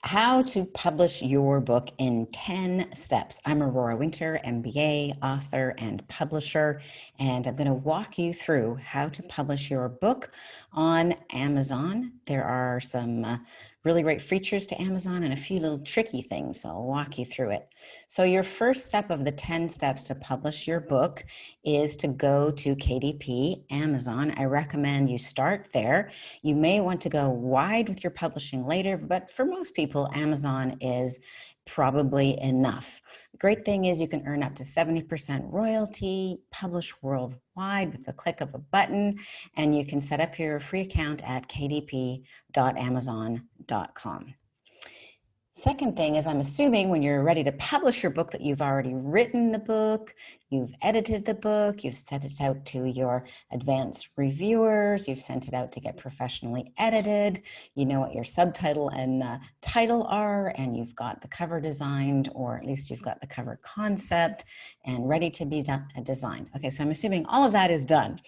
How to publish your book in 10 steps. I'm Aurora Winter, MBA, author, and publisher, and I'm going to walk you through how to publish your book on Amazon. There are some really great features to Amazon and a few little tricky things, so I'll walk you through it. So your first step of the 10 steps to publish your book is to go to KDP, Amazon. I recommend you start there. You may want to go wide with your publishing later, but for most people, Amazon is probably enough. The great thing is you can earn up to 70% royalty, publish worldwide with the click of a button, and you can set up your free account at kdp.amazon.com. Second thing is, I'm assuming when you're ready to publish your book that you've already written the book, you've edited the book, you've sent it out to your advanced reviewers, you've sent it out to get professionally edited, you know what your subtitle and title are, and you've got the cover designed, or at least you've got the cover concept and ready to be designed. Okay, so I'm assuming all of that is done.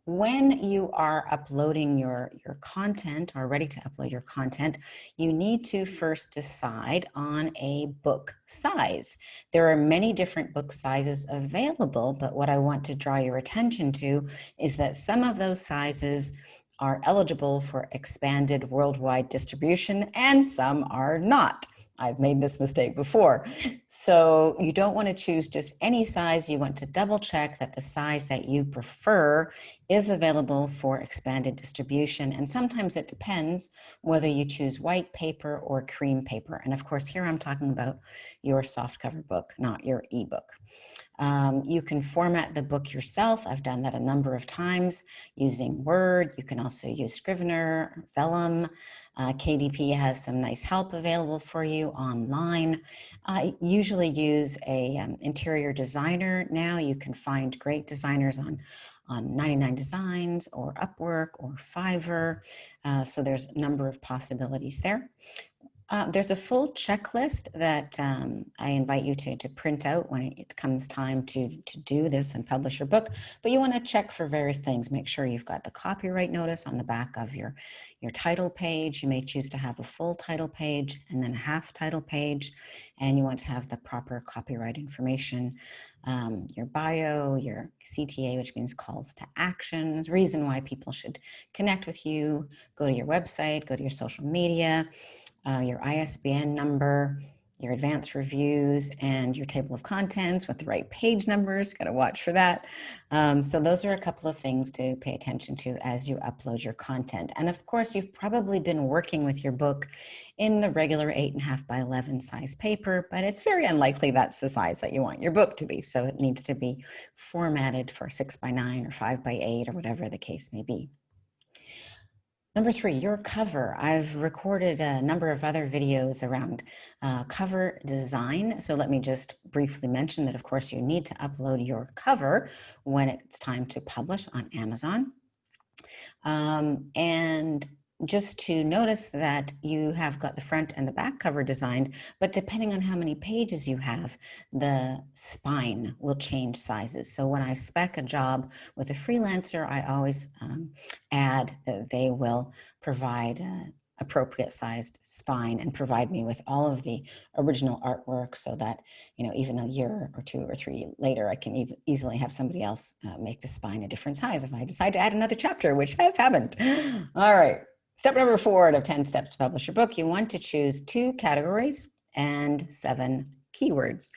When you are uploading your content or ready to upload your content, you need to first decide on a book size. There are many different book sizes available, but what I want to draw your attention to is that some of those sizes are eligible for expanded worldwide distribution and some are not. I've made this mistake before. So you don't want to choose just any size. You want to double check that the size that you prefer is available for expanded distribution. And sometimes it depends whether you choose white paper or cream paper. And of course, here I'm talking about your softcover book, not your ebook. You can format the book yourself. I've done that a number of times using Word. You can also use Scrivener, Vellum. KDP has some nice help available for you online. I usually use a interior designer now. You can find great designers on 99 Designs or Upwork or Fiverr. So there's a number of possibilities there. There's a full checklist that I invite you to print out when it comes time to do this and publish your book. But you want to check for various things. Make sure you've got the copyright notice on the back of your title page. You may choose to have a full title page and then a half title page. And you want to have the proper copyright information, your bio, your CTA, which means calls to action, reason why people should connect with you, go to your website, go to your social media, your ISBN number, your advanced reviews, and your table of contents with the right page numbers. Got to watch for that. So those are a couple of things to pay attention to as you upload your content. And of course, you've probably been working with your book in the regular 8.5 by 11 size paper, but it's very unlikely that's the size that you want your book to be. So it needs to be formatted for 6 by 9 or 5 by 8 or whatever the case may be. Number 3, your cover. I've recorded a number of other videos around cover design. So let me just briefly mention that, of course, you need to upload your cover when it's time to publish on Amazon. And just to notice that you have got the front and the back cover designed, but depending on how many pages you have, the spine will change sizes. So when I spec a job with a freelancer, I always add that they will provide appropriate sized spine and provide me with all of the original artwork so that, you know, even a year or 2 or 3 later, I can easily have somebody else make the spine a different size if I decide to add another chapter, which has happened. All right. Step number 4 out of 10 steps to publish your book. You want to choose 2 categories and 7 keywords.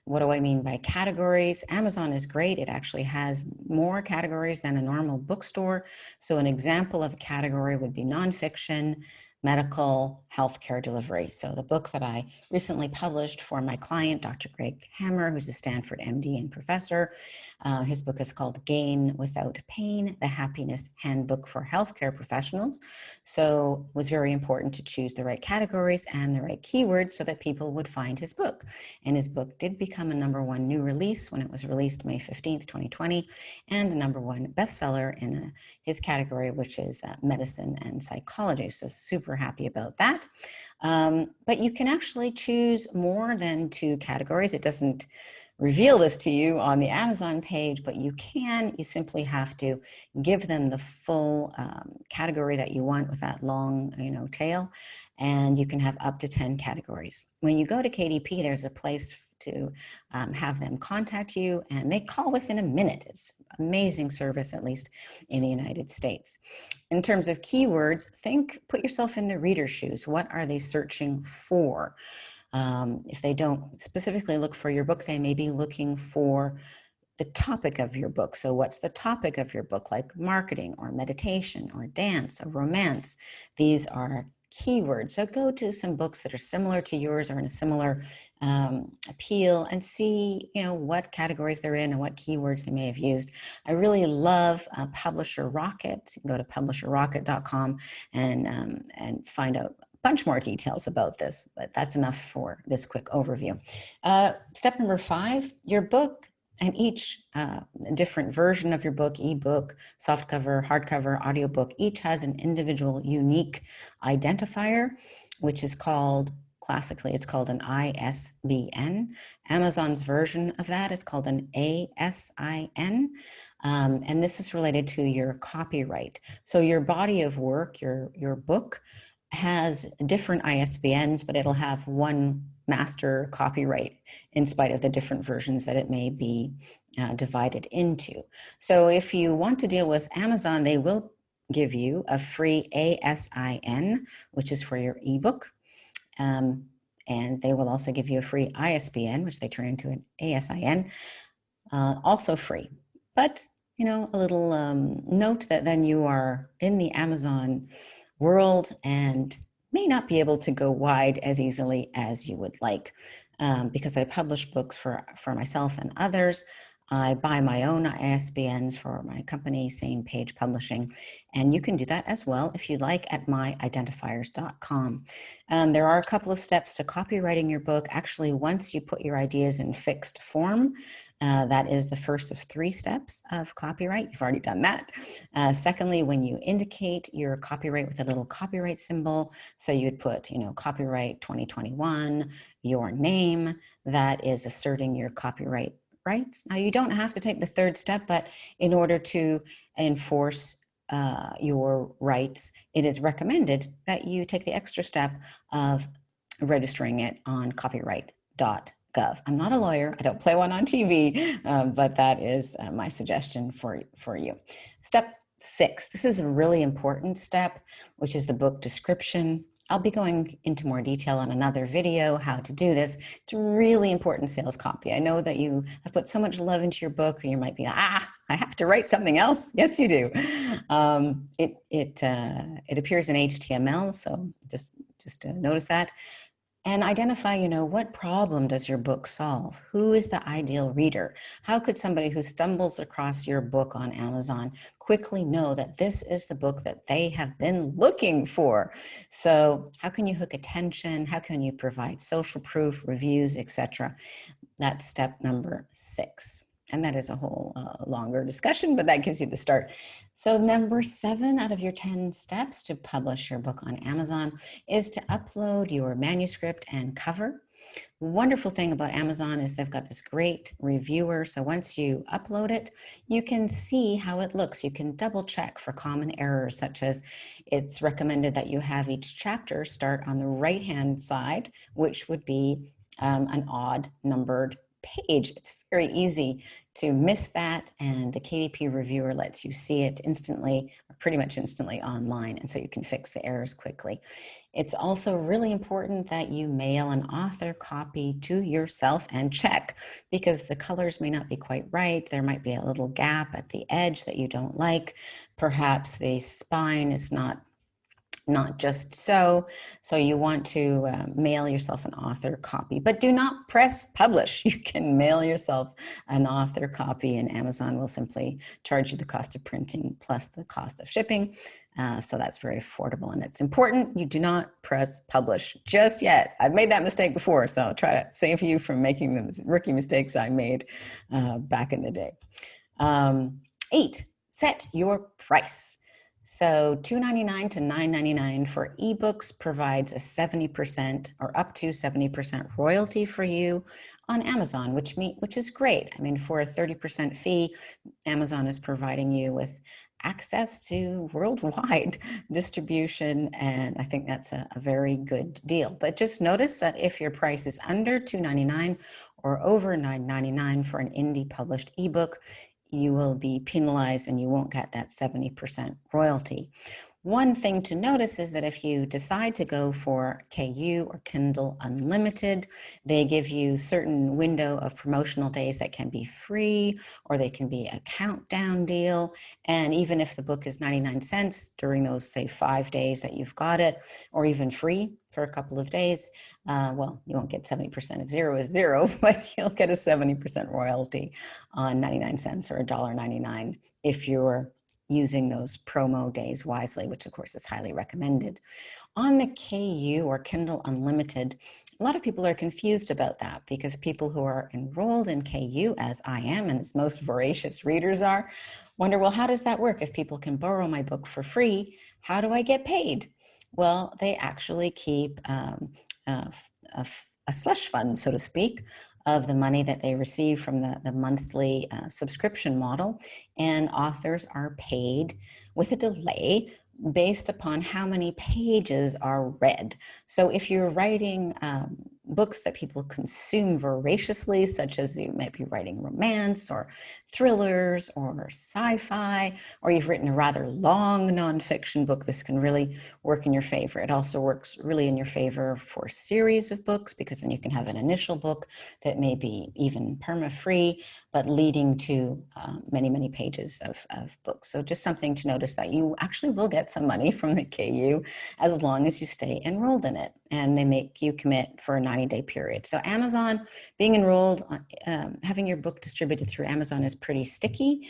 What do I mean by categories? Amazon is great. It actually has more categories than a normal bookstore. So an example of a category would be nonfiction, medical, healthcare delivery. So the book that I recently published for my client, Dr. Greg Hammer, who's a Stanford MD and professor, his book is called Gain Without Pain, The Happiness Handbook for Healthcare Professionals. So it was very important to choose the right categories and the right keywords so that people would find his book. And his book did become a #1 new release when it was released May 15th, 2020, and a #1 bestseller in his category, which is medicine and psychology. So super happy about that. But you can actually choose more than 2 categories. It doesn't reveal this to you on the Amazon page, but you simply have to give them the full category that you want with that long, tail, and you can have up to 10 categories. When you go to KDP, there's a place to have them contact you, and they call within a minute. It's amazing service, at least in the United States. In terms of keywords, put yourself in the reader's shoes. What are they searching for? If they don't specifically look for your book, they may be looking for the topic of your book. So what's the topic of your book, like marketing or meditation or dance or romance? These are keywords. So go to some books that are similar to yours or in a similar appeal and see, what categories they're in and what keywords they may have used. I really love Publisher Rocket. You can go to publisherrocket.com and find out bunch more details about this, but that's enough for this quick overview. Step number 5, your book and each different version of your book, ebook, softcover, hardcover, audiobook, each has an individual unique identifier, which is classically, it's called an ISBN. Amazon's version of that is called an ASIN. And this is related to your copyright. So your body of work, your book, has different ISBNs, but it'll have one master copyright in spite of the different versions that it may be divided into. So if you want to deal with Amazon, they will give you a free ASIN, which is for your ebook. And they will also give you a free ISBN, which they turn into an ASIN, also free. But, a little note that then you are in the Amazon world and may not be able to go wide as easily as you would like. Because I publish books for myself and others, I buy my own ISBNs for my company, Same Page Publishing, and you can do that as well if you'd like at myidentifiers.com. There are a couple of steps to copywriting your book. Actually, once you put your ideas in fixed form, that is the first of 3 steps of copyright. You've already done that. Secondly, when you indicate your copyright with a little copyright symbol, so you'd put, copyright 2021, your name, that is asserting your copyright rights. Now, you don't have to take the 3rd step, but in order to enforce your rights, it is recommended that you take the extra step of registering it on copyright.gov. I'm not a lawyer. I don't play one on TV, but that is my suggestion for you. Step 6. This is a really important step, which is the book description. I'll be going into more detail on another video how to do this. It's really important sales copy. I know that you have put so much love into your book and you might be, I have to write something else. Yes, you do. It appears in HTML, so just notice that. And identify, what problem does your book solve? Who is the ideal reader? How could somebody who stumbles across your book on Amazon quickly know that this is the book that they have been looking for? So how can you hook attention? How can you provide social proof, reviews, etc.? That's step number 6. And that is a whole longer discussion, but that gives you the start. So number 7 out of your 10 steps to publish your book on Amazon is to upload your manuscript and cover. The wonderful thing about Amazon is they've got this great reviewer. So once you upload it, you can see how it looks. You can double check for common errors, such as it's recommended that you have each chapter start on the right-hand side, which would be an odd numbered page. It's very easy to miss that, and the KDP reviewer lets you see it instantly, or pretty much instantly online, and so you can fix the errors quickly. It's also really important that you mail an author copy to yourself and check, because the colors may not be quite right. There might be a little gap at the edge that you don't like. Perhaps the spine is not just so you want to mail yourself an author copy, but do not press publish. You can mail yourself an author copy, and Amazon will simply charge you the cost of printing plus the cost of shipping. So that's very affordable, and it's important you do not press publish just yet. I've made that mistake before, so I'll try to save you from making the rookie mistakes I made back in the day. 8, set your price. So $2.99 to $9.99 for ebooks provides a 70% or up to 70% royalty for you on Amazon, which is great. I mean, for a 30% fee, Amazon is providing you with access to worldwide distribution, and I think that's a very good deal. But just notice that if your price is under $2.99 or over $9.99 for an indie published ebook, you will be penalized and you won't get that 70% royalty. One thing to notice is that if you decide to go for KU or Kindle Unlimited, they give you certain window of promotional days that can be free, or they can be a countdown deal. And even if the book is 99 cents during those, say, 5 days that you've got it, or even free for a couple of days, well, you won't get 70% of zero is zero, but you'll get a 70% royalty on 99 cents or $1.99 if you're using those promo days wisely, which of course is highly recommended. On the KU or Kindle Unlimited, a lot of people are confused about that because people who are enrolled in KU, as I am, and as most voracious readers are, wonder, well, how does that work? If people can borrow my book for free, how do I get paid? Well, they actually keep a slush fund, so to speak, of the money that they receive from the monthly subscription model, and authors are paid with a delay based upon how many pages are read. So if you're writing books that people consume voraciously, such as you might be writing romance or thrillers or sci-fi, or you've written a rather long nonfiction book, this can really work in your favor. It also works really in your favor for series of books, because then you can have an initial book that may be even perma-free, but leading to many, many pages of books. So just something to notice, that you actually will get some money from the KU as long as you stay enrolled in it, and they make you commit for a 90-day period. So Amazon, being enrolled, having your book distributed through Amazon is pretty sticky.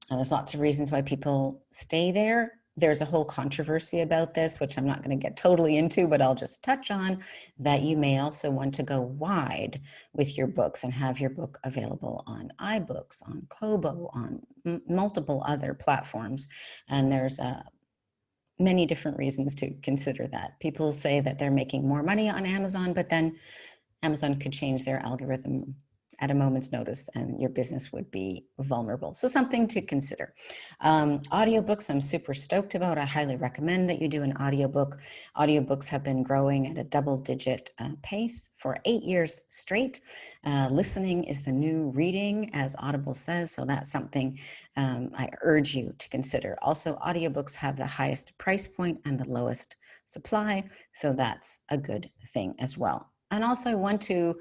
There's lots of reasons why people stay there. There's a whole controversy about this, which I'm not going to get totally into, but I'll just touch on that. You may also want to go wide with your books and have your book available on iBooks, on Kobo, on multiple other platforms. And there's many different reasons to consider that. People say that they're making more money on Amazon, but then Amazon could change their algorithm at a moment's notice and your business would be vulnerable. So something to consider. Audiobooks, I'm super stoked about. I highly recommend that you do an audiobook. Audiobooks have been growing at a double-digit pace for 8 years straight. Listening is the new reading, as Audible says, so that's something I urge you to consider. Also, audiobooks have the highest price point and the lowest supply, so that's a good thing as well. And also, I want to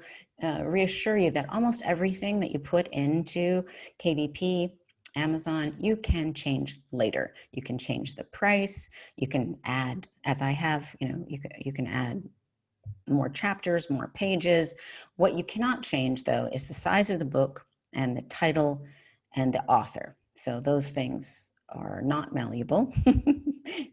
reassure you that almost everything that you put into KDP, Amazon, you can change later. You can change the price. You can add, as I have, you can add more chapters, more pages. What you cannot change, though, is the size of the book and the title and the author. So those things are not malleable.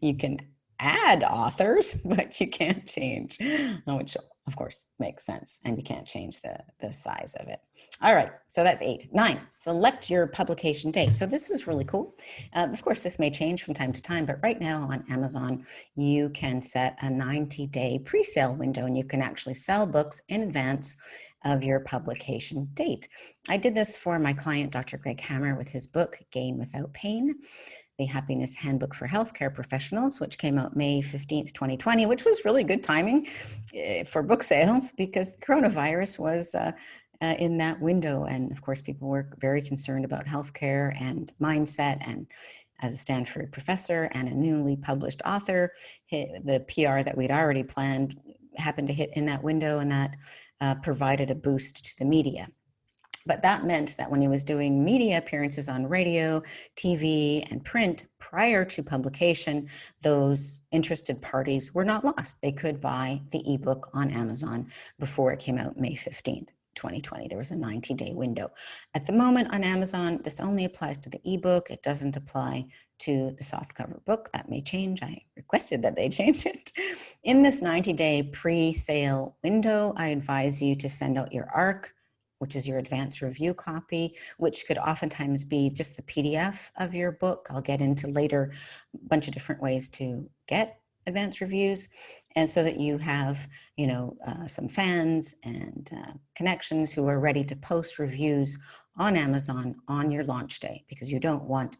You can add authors, but you can't change, which of course makes sense, and you can't change the size of it. All right, so that's 8. 9, select your publication date. So this is really cool. Of course, this may change from time to time, but right now on Amazon, you can set a 90-day pre-sale window, and you can actually sell books in advance of your publication date. I did this for my client, Dr. Greg Hammer, with his book, Gain Without Pain, The Happiness Handbook for Healthcare Professionals, which came out May 15th, 2020, which was really good timing for book sales because coronavirus was in that window. And of course, people were very concerned about healthcare and mindset. And as a Stanford professor and a newly published author, the PR that we'd already planned happened to hit in that window, and that provided a boost to the media. But that meant that when he was doing media appearances on radio, TV, and print prior to publication, those interested parties were not lost. They could buy the ebook on Amazon before it came out May 15th. 2020. There was a 90-day window. At the moment on Amazon, this only applies to the ebook. It doesn't apply to the softcover book. That may change. I requested that they change it. In this 90-day pre-sale window, I advise you to send out your ARC which is your advanced review copy, which could oftentimes be just the PDF of your book. I'll get into later a bunch of different ways to get advanced reviews, and so that you have, some fans and connections who are ready to post reviews on Amazon on your launch day, because you don't want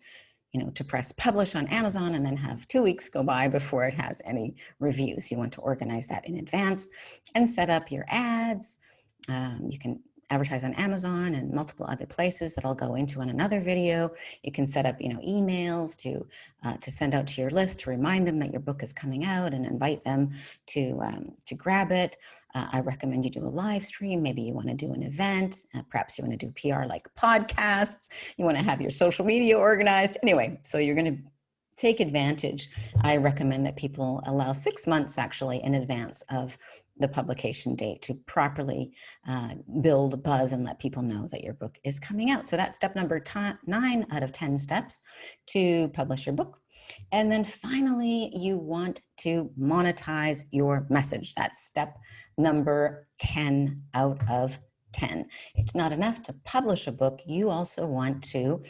to press publish on Amazon and then have 2 weeks go by before it has any reviews. You want to organize that in advance and set up your ads. You can advertise on Amazon and multiple other places that I'll go into in another video. You can set up, emails to send out to your list to remind them that your book is coming out and invite them to grab it. I recommend you do a live stream. Maybe you want to do an event. Perhaps you want to do PR like podcasts. You want to have your social media organized. Anyway, so you're going to take advantage. I recommend that people allow 6 months actually in advance of the publication date to properly build buzz and let people know that your book is coming out. So that's step number 9 out of 10 steps to publish your book. And then finally, you want to monetize your message. That's step number 10 out of 10. It's not enough to publish a book. You also want to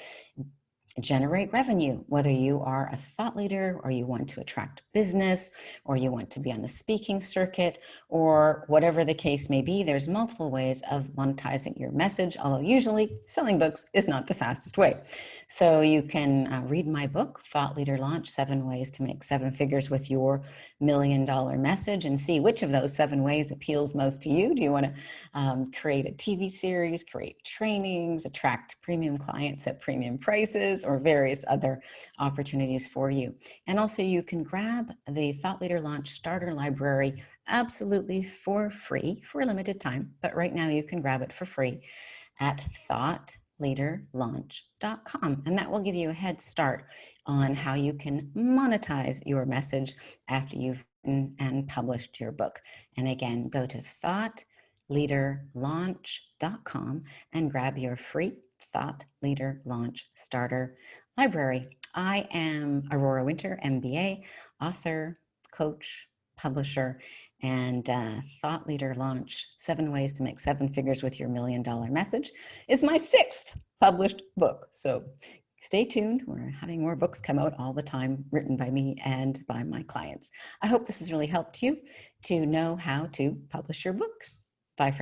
generate revenue, whether you are a thought leader or you want to attract business or you want to be on the speaking circuit or whatever the case may be. There's multiple ways of monetizing your message, although usually selling books is not the fastest way. So you can read my book, Thought Leader Launch, 7 Ways to Make 7 Figures with Your $1 Million Message, and see which of those 7 ways appeals most to you. Do you want to create a TV series, create trainings, attract premium clients at premium prices, or various other opportunities for you? And also you can grab the Thought Leader Launch Starter Library absolutely for free for a limited time, but right now you can grab it for free at thoughtleaderlaunch.com, and that will give you a head start on how you can monetize your message after you've written and published your book. And again, go to thoughtleaderlaunch.com and grab your free Thought Leader Launch Starter Library. I am Aurora Winter, MBA, author, coach, publisher, and Thought Leader Launch, 7 Ways to Make 7 Figures with Your $1 Million Message is my 6th published book. So stay tuned. We're having more books come out all the time, written by me and by my clients. I hope this has really helped you to know how to publish your book. Bye for now.